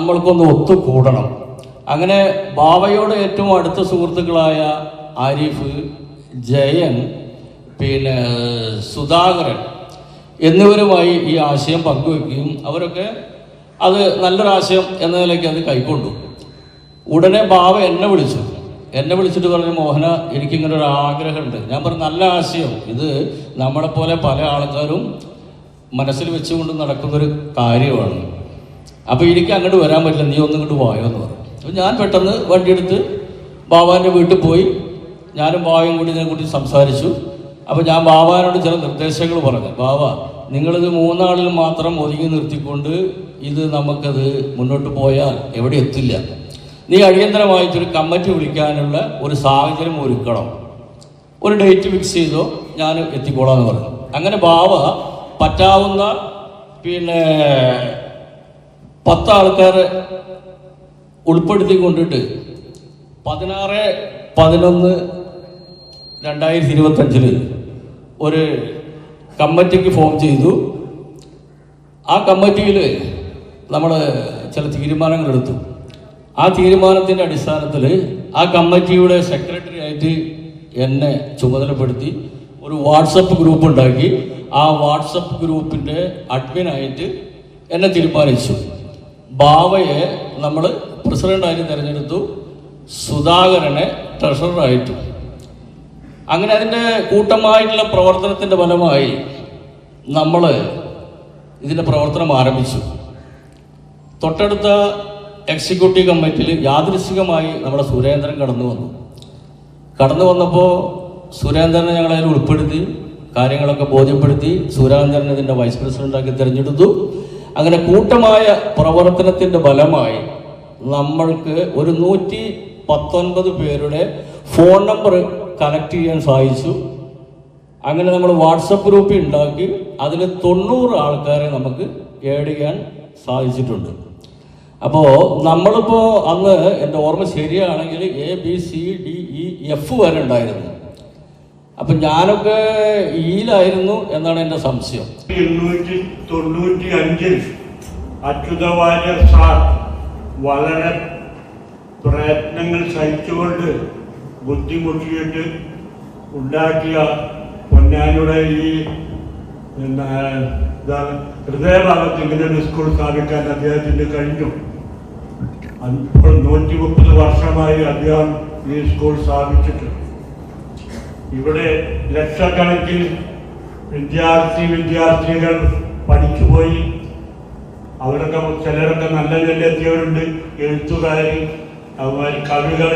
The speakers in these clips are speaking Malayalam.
നമ്മൾക്കൊന്ന് ഒത്തുകൂടണം. അങ്ങനെ ബാവയോട് ഏറ്റവും അടുത്ത സുഹൃത്തുക്കളായ ആരിഫ്, ജയൻ, പിന്നെ സുധാകരൻ എന്നിവരുമായി ഈ ആശയം പങ്കുവെക്കുകയും അവരൊക്കെ അത് നല്ലൊരാശയം എന്ന നിലയ്ക്ക് അത് കൈക്കൊണ്ടു. ഉടനെ ബാവ എന്നെ വിളിച്ചിട്ട് പറഞ്ഞു, മോഹന, എനിക്കിങ്ങനെ ഒരു ആഗ്രഹമുണ്ട്. ഞാൻ പറഞ്ഞു, നല്ല ആശയം, ഇത് നമ്മളെപ്പോലെ പല ആൾക്കാരും മനസ്സിൽ വെച്ചുകൊണ്ട് നടക്കുന്നൊരു കാര്യമാണ്. അപ്പോൾ എനിക്ക് അങ്ങോട്ട് വരാൻ പറ്റില്ല, നീ ഒന്നും ഇങ്ങോട്ട് വായോ എന്ന് പറഞ്ഞു. അപ്പോൾ ഞാൻ പെട്ടെന്ന് വണ്ടിയെടുത്ത് ബാബാൻ്റെ വീട്ടിൽ പോയി. ഞാനും ബാവയും കൂടി ഇതിനെക്കുറിച്ച് സംസാരിച്ചു. അപ്പോൾ ഞാൻ ബാബാനോട് ചില നിർദ്ദേശങ്ങൾ പറഞ്ഞു. ബാബ, നിങ്ങളിത് 3 ആളിൽ മാത്രം ഒതുങ്ങി നിർത്തിക്കൊണ്ട് ഇത് നമുക്കത് മുന്നോട്ട് പോയാൽ എവിടെ എത്തില്ല. നീ അടിയന്തരമായിട്ടൊരു കമ്മിറ്റി വിളിക്കാനുള്ള ഒരു സാഹചര്യം ഒരുക്കണം, ഒരു ഡേറ്റ് ഫിക്സ് ചെയ്തോ, ഞാൻ എത്തിക്കോളാമെന്ന് പറഞ്ഞു. അങ്ങനെ ബാവ പറ്റാവുന്ന 10 ആൾക്കാരെ ഉൾപ്പെടുത്തിക്കൊണ്ടിട്ട് 16/11/2025 ഒരു കമ്മിറ്റിക്ക് ഫോം ചെയ്തു. ആ കമ്മിറ്റിയിൽ നമ്മൾ ചില തീരുമാനങ്ങൾ എടുത്തു. ആ തീരുമാനത്തിൻ്റെ അടിസ്ഥാനത്തിൽ ആ കമ്മിറ്റിയുടെ സെക്രട്ടറി ആയിട്ട് എന്നെ ചുമതലപ്പെടുത്തി ഒരു വാട്സപ്പ് ഗ്രൂപ്പ് ഉണ്ടാക്കി. ആ വാട്സപ്പ് ഗ്രൂപ്പിൻ്റെ അഡ്മിനായിട്ട് എന്നെ തീരുമാനിച്ചു. ബാവയെ നമ്മൾ പ്രസിഡൻ്റായിട്ട് തിരഞ്ഞെടുത്തു, സുധാകരനെ ട്രഷററായിട്ടു. അങ്ങനെ അതിൻ്റെ കൂട്ടമായിട്ടുള്ള പ്രവർത്തനത്തിൻ്റെ ഫലമായി നമ്മൾ ഇതിൻ്റെ പ്രവർത്തനം ആരംഭിച്ചു. തൊട്ടടുത്ത എക്സിക്യൂട്ടീവ് കമ്മിറ്റിയിൽ യാദൃശ്ചികമായി നമ്മുടെ സുരേന്ദ്രൻ കടന്നു വന്നപ്പോൾ സുരേന്ദ്രനെ ഞങ്ങളതിൽ ഉൾപ്പെടുത്തി, കാര്യങ്ങളൊക്കെ ബോധ്യപ്പെടുത്തി. സുരേന്ദ്രൻ ഇതിൻ്റെ വൈസ് പ്രസിഡൻ്റാക്കി തിരഞ്ഞെടുത്തു. അങ്ങനെ കൂട്ടമായ പ്രവർത്തനത്തിൻ്റെ ഫലമായി നമ്മൾക്ക് ഒരു 119 പേരുടെ ഫോൺ നമ്പർ കണക്ട് ചെയ്യാൻ സാധിച്ചു. അങ്ങനെ നമ്മൾ വാട്സപ്പ് ഗ്രൂപ്പ് ഉണ്ടാക്കി അതിൽ 90 ആൾക്കാരെ നമുക്ക് ആഡ് ചെയ്യാൻ സാധിച്ചിട്ടുണ്ട്. അപ്പോൾ നമ്മളിപ്പോൾ അന്ന് എൻ്റെ ഓർമ്മ ശരിയാണെങ്കിൽ ABCDEF വരെ ഉണ്ടായിരുന്നു. അപ്പം ഞാനൊക്കെ ഈയിലായിരുന്നു എന്നാണ് എൻ്റെ സംശയം. 895 അച്യുതവാര്യർ സാർ വളരെ പ്രയത്നങ്ങൾ സഹിച്ചുകൊണ്ട് ബുദ്ധിമുട്ടിയിട്ട് ഉണ്ടാക്കിയ പൊന്നാനിയുടെ ഈ ഹൃദയഭാഗത്ത് ഇങ്ങനെ ഒരു സ്കൂൾ സ്ഥാപിക്കാൻ അദ്ദേഹത്തിന് കഴിഞ്ഞു. ഇപ്പോൾ 130 വർഷമായി അദ്ദേഹം ഈ സ്കൂൾ സ്ഥാപിച്ചിട്ട് ഇവിടെ ലക്ഷക്കണക്കിന് വിദ്യാർത്ഥികൾ പഠിച്ചുപോയി. അവരൊക്കെ ചിലരൊക്കെ നല്ല നിലയിലെത്തിയവരുണ്ട്. എഴുത്തുകാര്, കവികൾ,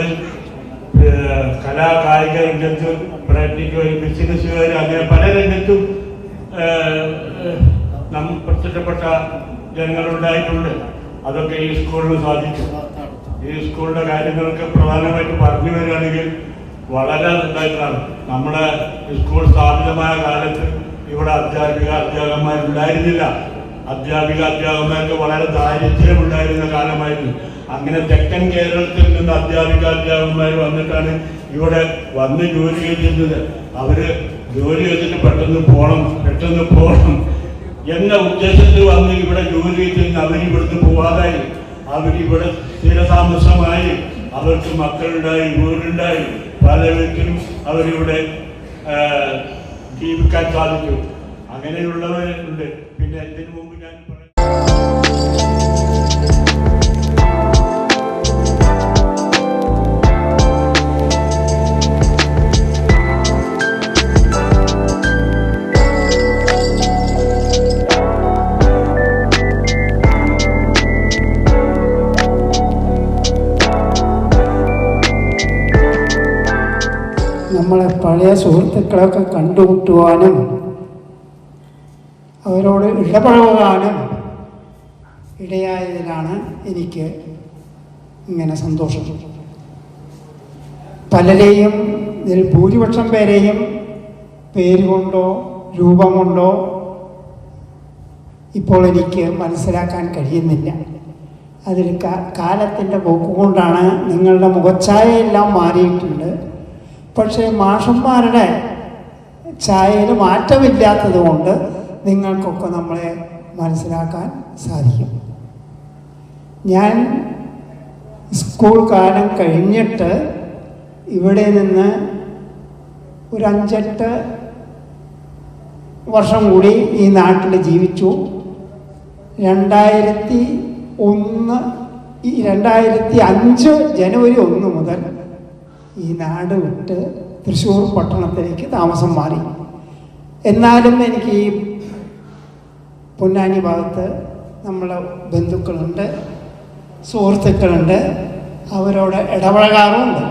കലാകായിക രംഗത്ത് പ്രയത്നിക്കുകയും ബിസിനസ്സുകാർ, അങ്ങനെ പല രംഗത്തും പ്രത്യക്ഷപ്പെട്ട ജനങ്ങളുണ്ടായിട്ടുണ്ട്. അതൊക്കെ ഈ സ്കൂളിന് സാധിച്ചു. ഈ സ്കൂളിന്റെ കാര്യങ്ങളൊക്കെ പ്രധാനമായിട്ട് പറഞ്ഞു വരികയാണെങ്കിൽ വളരെ ഇതായിട്ടാണ്. നമ്മുടെ സ്കൂൾ സ്ഥാപിതമായ കാലത്ത് ഇവിടെ അധ്യാപകന്മാരുണ്ടായിരുന്നില്ല. അധ്യാപകന്മാർക്ക് വളരെ ദാരിദ്ര്യമുണ്ടായിരുന്ന കാലമായിരുന്നു. അങ്ങനെ തെക്കൻ കേരളത്തിൽ നിന്ന് അധ്യാപകന്മാർ വന്നിട്ടാണ് ഇവിടെ വന്ന് ജോലി ചെയ്യുന്നത്. അവര് ജോലി ചെയ്തിട്ട് പെട്ടെന്ന് പോകണം എന്ന ഉദ്ദേശത്തിൽ വന്ന് ഇവിടെ ജോലി ചെയ്ത് അവരിവിടുന്ന് പോവാതായി. അവരിവിടെ സ്ഥിരതാമസമായി, അവർക്ക് മക്കളുണ്ടായി, വീടുണ്ടായി, പല വീട്ടിലും അവരിവിടെ ജീവിക്കാൻ സാധിച്ചു. അങ്ങനെയുള്ളവരുണ്ട്. പിന്നെ ഇതിനു മുമ്പ് ഞാൻ നമ്മളെ പഴയ സുഹൃത്തുക്കളൊക്കെ കണ്ടുമുട്ടുവാനും അവരോട് ഇടപഴകാനും ഇടയായതിലാണ് എനിക്ക് ഇങ്ങനെ സന്തോഷം. പലരെയും, ഇതിൽ ഭൂരിപക്ഷം പേരെയും പേരുകൊണ്ടോ രൂപം കൊണ്ടോ ഇപ്പോൾ എനിക്ക് മനസ്സിലാക്കാൻ കഴിയുന്നില്ല. അതിൽ കാലത്തിൻ്റെ പോക്കുകൊണ്ടാണ്. നിങ്ങളുടെ മുഖച്ഛായയെല്ലാം മാറിയിട്ടുണ്ട്. പക്ഷേ മാഷന്മാരുടെ ഛായയിൽ മാറ്റമില്ലാത്തത് കൊണ്ട് നിങ്ങൾക്കൊക്കെ നമ്മളെ മനസ്സിലാക്കാൻ സാധിക്കും. ഞാൻ സ്കൂൾ കാലം കഴിഞ്ഞിട്ട് ഇവിടെ നിന്ന് ഒരു 5-8 വർഷം കൂടി ഈ നാട്ടിൽ ജീവിച്ചു. 2005 ജനുവരി 1 മുതൽ ഈ നാട് വിട്ട് തൃശ്ശൂർ പട്ടണത്തിലേക്ക് താമസം മാറി. എന്നാലും എനിക്ക് ഈ പൊന്നാനി ഭാഗത്ത് നമ്മളെ ബന്ധുക്കളുണ്ട്, സുഹൃത്തുക്കളുണ്ട്, അവരോട് ഇടപഴകാറുമുണ്ട്.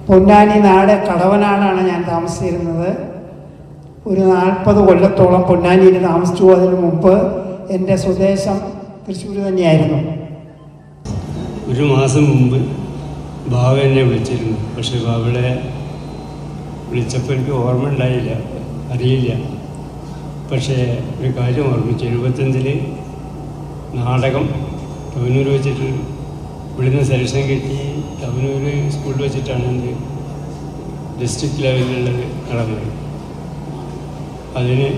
പൊന്നാനി നാട് കടവനാടാണ് ഞാൻ താമസിച്ചിരുന്നത്. ഒരു 40 കൊല്ലത്തോളം പൊന്നാനിയിൽ താമസിച്ചു. അതിനു മുമ്പ് എൻ്റെ സ്വദേശം തൃശ്ശൂർ തന്നെയായിരുന്നു. ഒരു മാസം മുമ്പ് ബാവ എന്നെ വിളിച്ചിരുന്നു. പക്ഷേ ബാവയുടെ വിളിച്ചപ്പോൾ എനിക്ക് ഓർമ്മ ഉണ്ടായില്ല, അറിയില്ല. പക്ഷേ ഒരു കാര്യം ഓർമ്മിച്ചു. 75 നാടകം തവനൂർ വെച്ചിട്ട് ഇവിടുന്ന് സെലക്ഷൻ കിട്ടി. തവനൂർ സ്കൂളിൽ വെച്ചിട്ടാണ് എൻ്റെ ഡിസ്ട്രിക്ട് ലെവലിലുള്ളത് നടന്നത്. അതിന്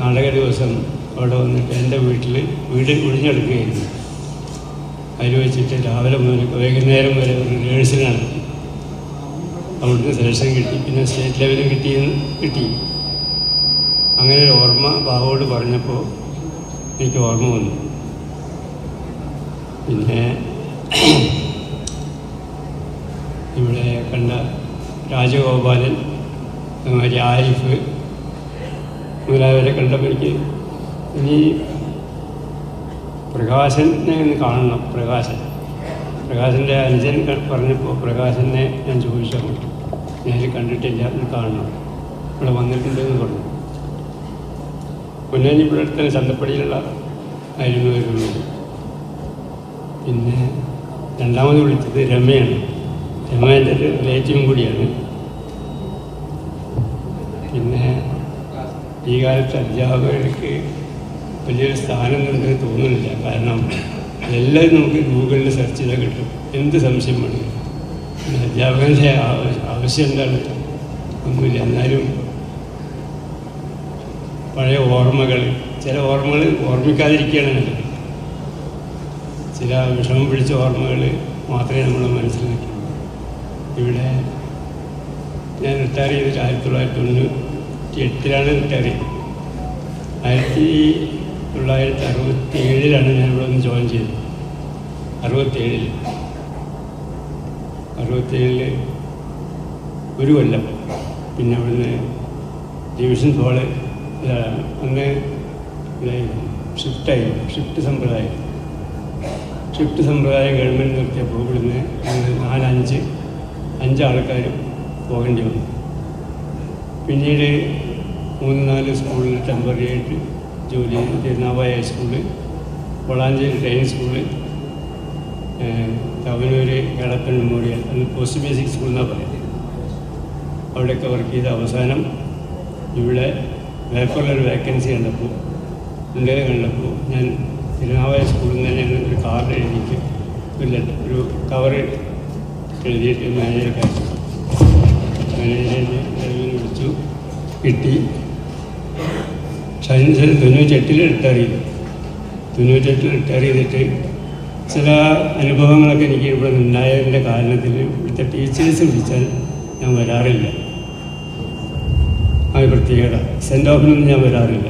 നാടക ദിവസം അവിടെ വന്നിട്ട് എൻ്റെ വീട് ഒഴിഞ്ഞെടുക്കുകയായിരുന്നു. അതിൽ വെച്ചിട്ട് രാവിലെ മുതൽ വൈകുന്നേരം വരെ ഒരു റിഹേഴ്സൽ നടത്തി. അവിടുന്ന് സെലക്ഷൻ കിട്ടി. പിന്നെ സ്റ്റേറ്റ് ലെവലിൽ കിട്ടി. അങ്ങനെ ഒരു ഓർമ്മ ബാബുവോട് പറഞ്ഞപ്പോൾ എനിക്ക് ഓർമ്മ വന്നു. പിന്നെ ഇവിടെ കണ്ട രാജഗോപാലൻ, അതുമാതിരി ആരിഫ് മുതലായവരെ കണ്ടപ്പോൾ എനിക്ക് ഇനി പ്രകാശനെ ഒന്ന് കാണണം. പ്രകാശൻ്റെ അനുജൻ പറഞ്ഞപ്പോൾ പ്രകാശനെ ഞാൻ ചോദിച്ചു, ഞാൻ കണ്ടിട്ടില്ല, എന്ന് കാണണം, ഇവിടെ വന്നിട്ടുണ്ടെന്ന് പറഞ്ഞു. പൊന്നാനി ഇവിടെ അടുത്ത് ചന്തപ്പടിയിലുള്ള ആയിരുന്നു വരുന്നത്. പിന്നെ രണ്ടാമത് വിളിച്ചത് രമയാണ്. രമ എൻ്റെ റിലേറ്റീവും കൂടിയാണ്. പിന്നെ ഈ കാലത്ത് അധ്യാപകർക്ക് വലിയൊരു സ്ഥാനമുണ്ടെന്ന് തോന്നുന്നില്ല. കാരണം എല്ലാവരും നമുക്ക് ഗൂഗിളിൽ സെർച്ച് ചെയ്താൽ കിട്ടും, എന്ത് സംശയം വേണം. അധ്യാപകൻ്റെ ആവശ്യം എന്താണ്? ഒന്നുമില്ല. എന്നാലും പഴയ ഓർമ്മകൾ, ചില ഓർമ്മകൾ ഓർമ്മിക്കാതിരിക്കുകയാണ് നല്ലത്. ചില വിഷമം പിടിച്ച ഓർമ്മകൾ മാത്രമേ നമ്മുടെ മനസ്സിൽ നിൽക്കൂ. ഇവിടെ ഞാൻ റിട്ടയർ ചെയ്തിട്ട് 1998 റിട്ടയർ ചെയ്തത്. 1967 ഞാൻ ഇവിടെ ഒന്ന് ജോയിൻ ചെയ്തത്. 67 ഒരു കൊല്ലം. പിന്നെ അവിടുന്ന് ഡിവിഷൻ ഹോള് അന്ന് ഷിഫ്റ്റ് സമ്പ്രദായം ഗവൺമെൻറ് നിർത്തിയപ്പോൾ ഇവിടുന്ന് 4-5 ആൾക്കാർ പോകേണ്ടി വന്നു. പിന്നീട് 3-4 സ്കൂളിൽ ടെമ്പററി ആയിട്ട് ജോലി ചെയ്തു. Tirunavaya high school, Valanchery training school, Thavanur Elappan memorial, അന്ന് പോസ്റ്റ് ബേസിക് സ്കൂൾ എന്നാണ് പറയുന്നത്. അവിടെയൊക്കെ വർക്ക് ചെയ്ത അവസാനം ഇവിടെ പേപ്പറിലൊരു വേക്കൻസി കണ്ടപ്പോൾ ഞാൻ തിരുനാവായ സ്കൂളിൽ നിന്ന് തന്നെ ഒരു കാർഡ് എഴുതിയിട്ട് ഒരു കവർ എഴുതിയിട്ട് മാനേജർക്ക് അയച്ചു. മാനേജറിനെ വിളിച്ചു, കിട്ടി. 98 റിട്ടയർ ചെയ്തു. 98 റിട്ടയർ ചെയ്തിട്ട് ചില അനുഭവങ്ങളൊക്കെ എനിക്ക് ഇവിടെ ഉണ്ടായതിൻ്റെ കാരണത്തിൽ ഇവിടുത്തെ ടീച്ചേഴ്സ് വിളിച്ചാൽ ഞാൻ വരാറില്ല. ആ പ്രത്യേകത. സെൻറ്റ് ഓഫിനൊന്നും ഞാൻ വരാറില്ല.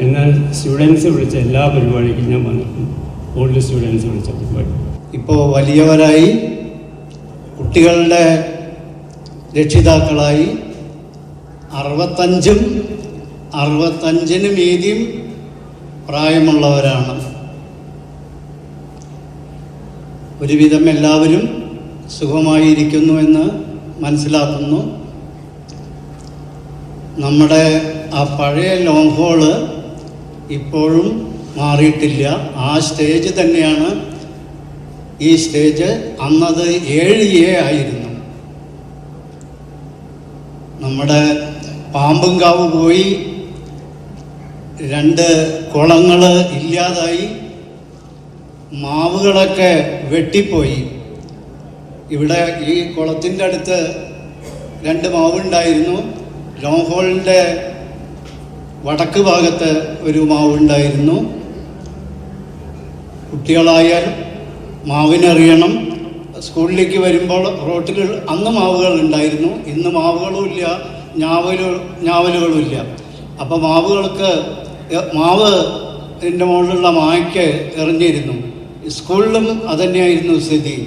എന്നാൽ സ്റ്റുഡൻസ് വിളിച്ച എല്ലാ പരിപാടിക്കും ഞാൻ വന്നിട്ടുണ്ട്. ഓൾഡ് സ്റ്റുഡൻസ് വിളിച്ച പരിപാടി. ഇപ്പോൾ വലിയവരായി, കുട്ടികളുടെ രക്ഷിതാക്കളായി 65 മീതിയും പ്രായമുള്ളവരാണ്. ഒരുവിധം എല്ലാവരും സുഖമായിരിക്കുന്നു എന്ന് മനസ്സിലാക്കുന്നു. നമ്മുടെ ആ പഴയ ലോങ് ഹോള് ഇപ്പോഴും മാറിയിട്ടില്ല. ആ സ്റ്റേജ് തന്നെയാണ് ഈ സ്റ്റേജ്. അന്നത് 7A ആയിരുന്നു. നമ്മുടെ പാമ്പുംകാവ് പോയി, 2 കുളങ്ങൾ ഇല്ലാതായി, മാവുകളൊക്കെ വെട്ടിപ്പോയി. ഇവിടെ ഈ കുളത്തിൻ്റെ അടുത്ത് 2 മാവുണ്ടായിരുന്നു. ലോങ് ഹോളിൻ്റെ വടക്ക് ഭാഗത്ത് ഒരു മാവുണ്ടായിരുന്നു. കുട്ടികളായാൽ മാവിനറിയണം. സ്കൂളിലേക്ക് വരുമ്പോൾ റോട്ടിൽ അന്ന് മാവുകൾ ഉണ്ടായിരുന്നു, ഇന്ന് മാവുകളും ഇല്ല, ഞാവലുകളും ഇല്ല. അപ്പോൾ മാവ് എൻ്റെ മുകളിലുള്ള മായ്ക്ക് എറിഞ്ഞിരുന്നു. സ്കൂളിലും അതുതന്നെയായിരുന്നു സ്ഥിതി.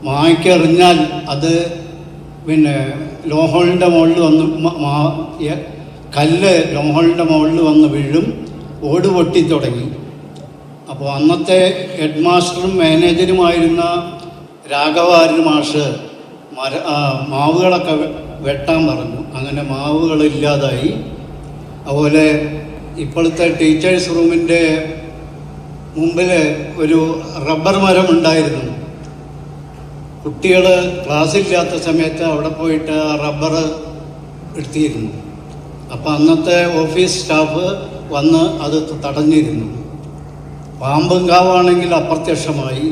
മായ്ക്ക് എറിഞ്ഞാൽ അത് പിന്നെ ലോഹോളിൻ്റെ മുകളിൽ വന്ന് കല്ല് ലോഹോളിൻ്റെ മുകളിൽ വന്ന് വീഴും, ഓട് പൊട്ടി തുടങ്ങി. അപ്പോൾ അന്നത്തെ ഹെഡ് മാസ്റ്ററും മാനേജരുമായിരുന്ന രാഘവാരൻ മാഷ് മാവുകളൊക്കെ വെട്ടാൻ പറഞ്ഞു. അങ്ങനെ മാവുകളില്ലാതായി. അതുപോലെ ഇപ്പോഴത്തെ ടീച്ചേഴ്സ് റൂമിൻ്റെ മുമ്പിൽ ഒരു റബ്ബർ മരം ഉണ്ടായിരുന്നു. കുട്ടികൾ ക്ലാസ്സില്ലാത്ത സമയത്ത് അവിടെ പോയിട്ട് റബ്ബർ എടുത്തിരുന്നു. അപ്പോൾ അന്നത്തെ ഓഫീസ് സ്റ്റാഫ് വന്ന് അത് തടഞ്ഞിരുന്നു. പാമ്പുംകാവാണെങ്കിൽ അപ്രത്യക്ഷമായി.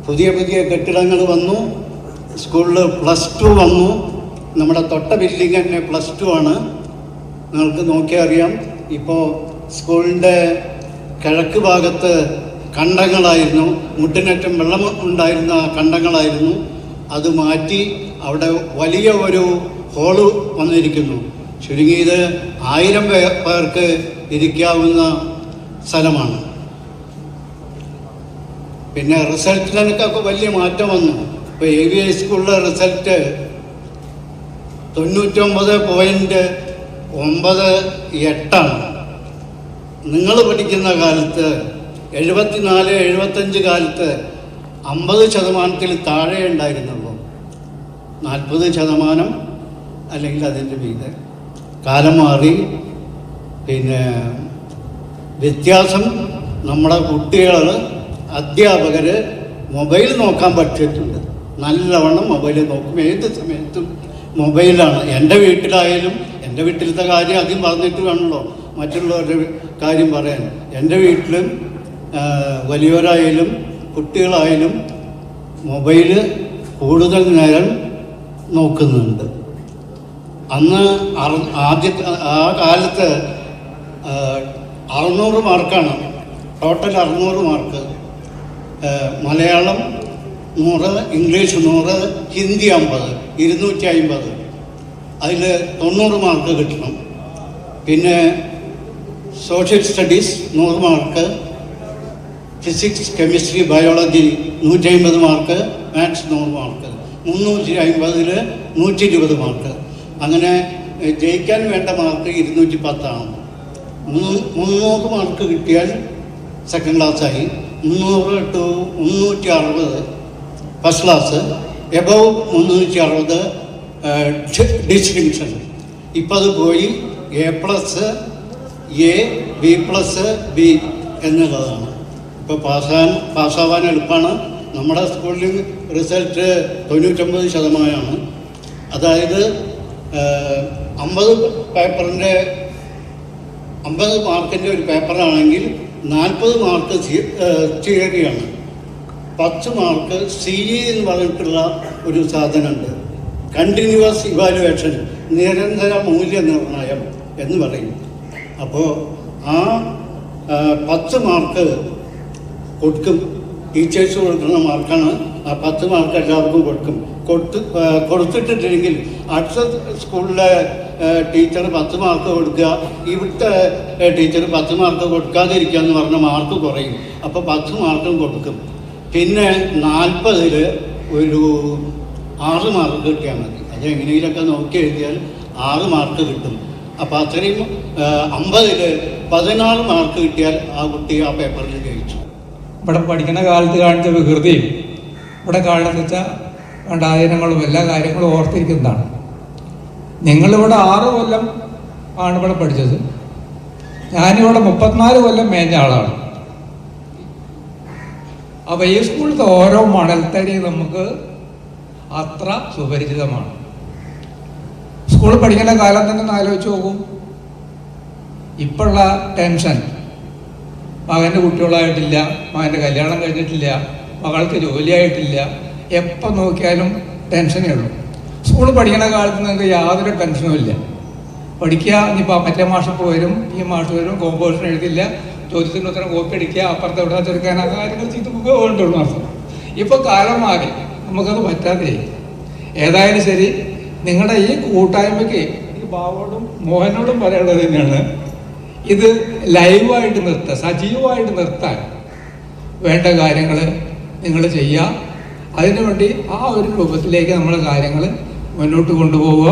പുതിയ പുതിയ കെട്ടിടങ്ങൾ വന്നു. സ്കൂളിൽ +2 വന്നു. നമ്മുടെ തൊട്ട ബിൽഡിംഗ് തന്നെ +2 ആണ്. നിങ്ങൾക്ക് നോക്കിയാൽ അറിയാം. ഇപ്പോൾ സ്കൂളിൻ്റെ കിഴക്ക് ഭാഗത്ത് കണ്ടങ്ങളായിരുന്നു, മുട്ടിനറ്റം വെള്ളം ഉണ്ടായിരുന്ന കണ്ടങ്ങളായിരുന്നു. അത് മാറ്റി അവിടെ വലിയ ഒരു ഹോള് വന്നിരിക്കുന്നു. ചുരുങ്ങിയത് 1000 പേർക്ക് ഇരിക്കാവുന്ന സ്ഥലമാണ്. പിന്നെ റിസൾട്ടിനൊക്കെ വലിയ മാറ്റം വന്നു. ഇപ്പോൾ AVI സ്കൂളിലെ റിസൾട്ട് 99.98 നിങ്ങൾ പഠിക്കുന്ന കാലത്ത് 74-75 കാലത്ത് 50% താഴെ ഉണ്ടായിരുന്നുള്ളൂ. 40% അല്ലെങ്കിൽ അതിൻ്റെ മീതെ. കാലം മാറി. പിന്നെ വ്യത്യാസം നമ്മുടെ കുട്ടികൾ, അധ്യാപകർ മൊബൈൽ നോക്കാൻ പഠിച്ചിട്ടുണ്ട്. നല്ലവണ്ണം മൊബൈൽ നോക്കും. ഏത് സമയത്തും മൊബൈലാണ്. എൻ്റെ വീട്ടിലായാലും, എൻ്റെ വീട്ടിലത്തെ കാര്യം ആദ്യം പറഞ്ഞിട്ട് വേണമല്ലോ മറ്റുള്ളവരുടെ കാര്യം പറയാൻ. എൻ്റെ വീട്ടിലും വലിയവരായാലും കുട്ടികളായാലും മൊബൈൽ കൂടുതൽ നേരം നോക്കുന്നുണ്ട്. അന്ന് ആ കാലത്ത് 600 മാർക്കാണ്, total 600 mark. Malayalam 100, English 100, Hindi 50, 250. അതിൽ 90 മാർക്ക് കിട്ടണം. പിന്നെ social studies 100 mark, physics, chemistry, biology 150 mark, maths 100 mark. 350-ൽ 120 മാർക്ക്. അങ്ങനെ ജയിക്കാൻ വേണ്ട മാർക്ക് 210 ആണ്. 300 മാർക്ക് കിട്ടിയാൽ സെക്കൻഡ് ക്ലാസ്സായി. 300 to 360 first class. Above 360 distinction. ഇപ്പം അത് പോയി A+, A, B+, B എന്നുള്ളതാണ്. ഇപ്പോൾ പാസ്സാവാൻ എളുപ്പമാണ്. നമ്മുടെ സ്കൂളിൽ റിസൾട്ട് 99%. അതായത് 50 മാർക്കിൻ്റെ ഒരു പേപ്പറാണെങ്കിൽ 40 മാർക്ക് തിയറിയാണ്. 10 മാർക്ക് CE എന്ന് പറഞ്ഞിട്ടുള്ള ഒരു സാധനമുണ്ട്. കണ്ടിന്യൂവസ് ഇവാലുവേഷൻ, നിരന്തര മൂല്യനിർണ്ണയം എന്ന് പറയും. അപ്പോൾ ആ 10 മാർക്ക് കൊടുക്കും. ടീച്ചേഴ്സ് കൊടുക്കുന്ന മാർക്കാണ്. ആ 10 മാർക്ക് എല്ലാവർക്കും കൊടുത്തിട്ടില്ലെങ്കിൽ അടുത്ത സ്കൂളിലെ ടീച്ചർ 10 മാർക്ക് കൊടുക്കുക, ഇവിടുത്തെ ടീച്ചർ 10 മാർക്ക് കൊടുക്കാതിരിക്കുക എന്ന് പറഞ്ഞ മാർക്ക് കുറയും. അപ്പോൾ 10 മാർക്കും കൊടുക്കും. പിന്നെ 40-ൽ ഒരു 6 മാർക്ക് കിട്ടിയാൽ മതി. അത് എങ്ങനെയെങ്കിലൊക്കെ നോക്കി എഴുതിയാൽ 6 മാർക്ക് കിട്ടും. അപ്പോൾ അത്രയും 50-ൽ 16 മാർക്ക് കിട്ടിയാൽ ആ കുട്ടി ആ പേപ്പറിൽ ജയിച്ചു. ഇവിടെ പഠിക്കുന്ന കാലത്ത് കാണിച്ച വികൃതിയും ഇവിടെ കാണിച്ച വെച്ചാൽ വേണ്ടാധീനങ്ങളും എല്ലാ കാര്യങ്ങളും ഓർത്തിരിക്കുന്നതാണ്. നിങ്ങളിവിടെ 6 കൊല്ലം ആണ് ഇവിടെ പഠിച്ചത്. ഞാനിവിടെ 34 കൊല്ലം മേഞ്ഞ ആളാണ്. അപ്പോൾ ഈ സ്കൂളിലത്തെ ഓരോ മണൽത്തരി നമുക്ക് അത്ര സുപരിചിതമാണ്. സ്കൂളിൽ പഠിക്കുന്ന കാലം തന്നെ ഒന്ന് ആലോചിച്ച് നോക്കും. ഇപ്പോഴുള്ള ടെൻഷൻ, മകൻ്റെ കുട്ടികളായിട്ടില്ല, മകൻ്റെ കല്യാണം കഴിഞ്ഞിട്ടില്ല, മകൾക്ക് ജോലിയായിട്ടില്ല, എപ്പോൾ നോക്കിയാലും ടെൻഷനേ ഉള്ളൂ. സ്കൂളിൽ പഠിക്കുന്ന കാലത്ത് നിങ്ങൾക്ക് യാതൊരു ടെൻഷനും ഇല്ല. പഠിക്കുക. ഇനിയിപ്പോൾ മറ്റേ മാഷപ്പോൾ വരും, ഈ മാഷ് വരും, കോമ്പോസിഷൻ എഴുതില്ല, ചോദ്യത്തിന് ഉത്തരം കോപ്പി അടിക്കുക, അപ്പുറത്തെ എവിടെ ചെറുക്കാൻ ആ കാര്യങ്ങൾ ചെയ്ത് വേണ്ടുള്ളൂ അർത്ഥം. ഇപ്പോൾ കാലം മാറി, നമുക്കത് പറ്റാതെ. ഏതായാലും ശരി, നിങ്ങളുടെ ഈ കൂട്ടായ്മയ്ക്ക് ഈ ബാബോടും മോഹനോടും പറയാനുള്ളത് തന്നെയാണ്, ഇത് ലൈവായിട്ട് നിർത്തുക, സജീവമായിട്ട് നിർത്താൻ വേണ്ട കാര്യങ്ങൾ നിങ്ങൾ ചെയ്യുക. അതിനുവേണ്ടി ആ ഒരു രൂപത്തിലേക്ക് നമ്മൾ കാര്യങ്ങൾ മുന്നോട്ട് കൊണ്ടുപോവുക.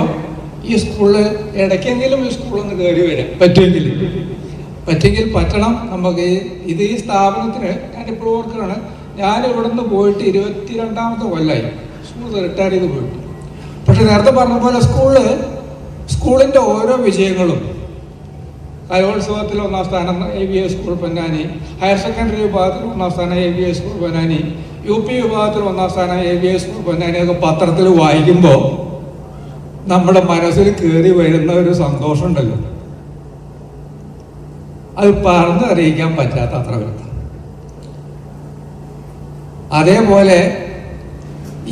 ഈ സ്കൂളിൽ ഇടയ്ക്കെങ്കിലും ഈ സ്കൂളൊന്ന് കയറി വരാം പറ്റുമെങ്കിൽ പറ്റണം നമുക്ക്. ഈ സ്ഥാപനത്തിന് ഞാനിപ്പോൾ ഓർക്കുകയാണ്, ഞാൻ ഇവിടെ നിന്ന് പോയിട്ട് 22ാമത്തെ കൊല്ലമായി സ്കൂൾ റിട്ടയർ ചെയ്ത് പോയിട്ട്. പക്ഷെ നേരത്തെ പറഞ്ഞ പോലെ സ്കൂളിൻ്റെ ഓരോ വിജയങ്ങളും, കലോത്സവത്തിൽ 1ാം സ്ഥാനം AVA school Ponnani, higher secondary വിഭാഗത്തിൽ 1ാം സ്ഥാനം AVA സ്കൂൾ പൊന്നാനി, UP വിഭാഗത്തിൽ 1ാം സ്ഥാനം AVA സ്കൂൾ പൊന്നാനി ഒക്കെ പത്രത്തിൽ വായിക്കുമ്പോൾ നമ്മുടെ മനസ്സിൽ കയറി വരുന്ന ഒരു സന്തോഷം ഉണ്ടല്ലോ, അത് പറഞ്ഞറിയിക്കാൻ പറ്റാത്ത അത്ര വലുതാണ്. അതേപോലെ